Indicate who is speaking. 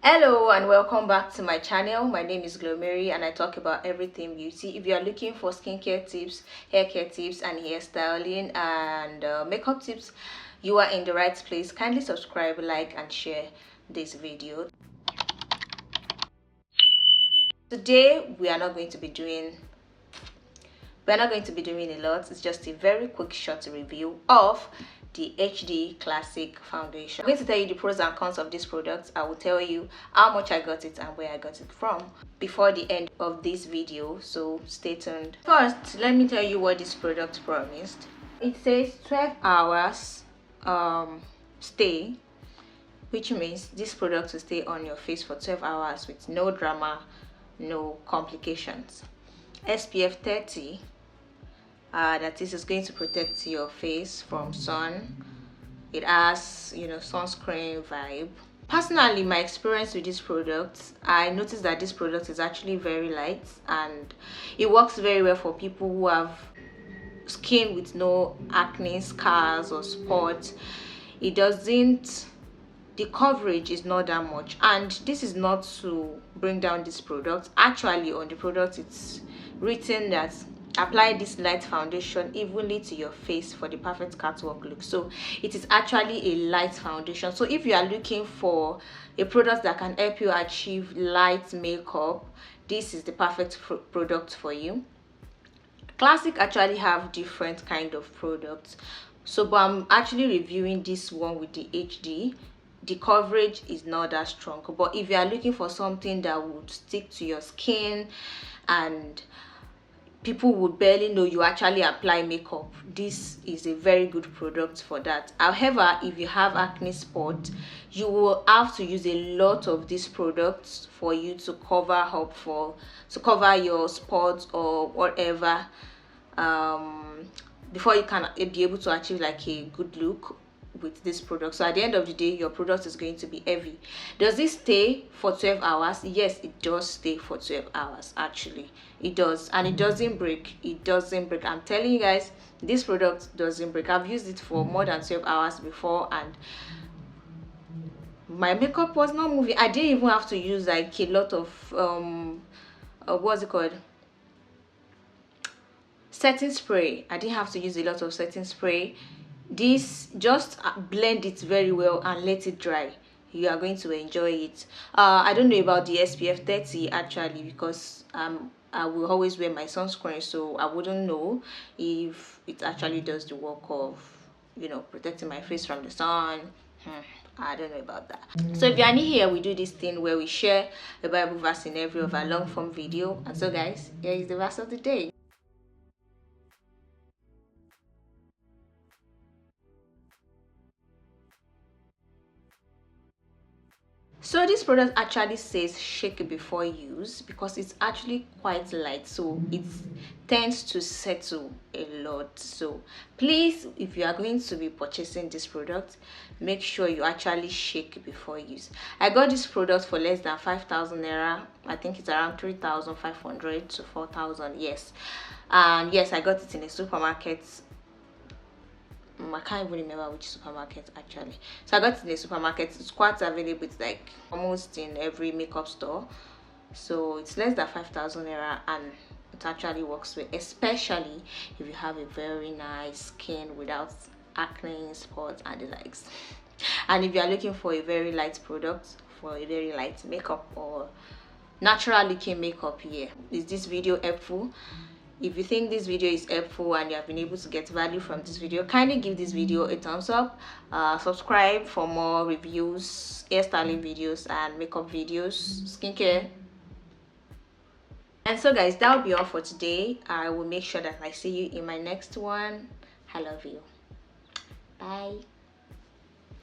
Speaker 1: Hello and welcome back to my channel. My name is Glo-Mary and I talk about everything beauty. If you are looking for skincare tips, hair care tips and hairstyling and makeup tips, you are in the right place. Kindly subscribe, like and share this video. Today we are not going to be doing a lot. It's just a very quick short review of the HD Classic Foundation. I'm going to tell you the pros and cons of this product. I will tell you how much I got it and where I got it from before the end of this video, so stay tuned. First, let me tell you what this product promised. It says 12 hours stay, which means this product will stay on your face for 12 hours with no drama, no complications. SPF 30, that is going to protect your face from sun. It has, sunscreen vibe. Personally, my experience with this product, I noticed that this product is actually very light and it works very well for people who have skin with no acne, scars or spots. It doesn't, the coverage is not that much, and this is not to bring down this product. Actually, on the product it's written that apply this light foundation evenly to your face for the perfect catwalk look. So it is actually a light foundation. So if you are looking for a product that can help you achieve light makeup, this is the perfect product for you. Classic actually have different kind of products, but I'm actually reviewing this one with the HD. The coverage is not that strong, but if you are looking for something that would stick to your skin and people would barely know you actually apply makeup, this is a very good product for that. However, if you have acne spot, you will have to use a lot of these products for you to cover your spots or whatever, before you can be able to achieve like a good look with this product. So at the end of the day, your product is going to be heavy. Does this stay for 12 hours? Yes, it does stay for 12 hours. Actually it does, and it doesn't break. I'm telling you guys, this product doesn't break. I've used it for more than 12 hours before and my makeup was not moving. I didn't even have to use like a lot of what's it called, setting spray. I didn't have to use a lot of setting spray. This, just blend it very well and let it dry. You are going to enjoy it. I don't know about the SPF 30 actually, because I will always wear my sunscreen, so I wouldn't know if it actually does the work of protecting my face from the sun. I don't know about that. So if you are new here, we do this thing where we share a Bible verse in every of our long form video. And so guys, here is the verse of the day. So this product actually says shake before use because it's actually quite light, so it tends to settle a lot. So please, if you are going to be purchasing this product, make sure you actually shake before use. I got this product for less than 5,000 naira. I think it's around 3,500 to 4,000. Yes, and yes, I got it in a supermarket. I can't even remember which supermarket actually. So I got it in the supermarket. It's quite available. It's like almost in every makeup store. So it's less than 5,000 naira and it actually works well, especially if you have a very nice skin without acne, spots and the likes. And if you are looking for a very light product for a very light makeup or natural looking makeup, here is this video helpful. If you think this video is helpful and you have been able to get value from this video, kindly give this video a thumbs up. Subscribe for more reviews, hairstyling videos and makeup videos, skincare. And so guys, that will be all for today. I will make sure that I see you in my next one. I love you. Bye.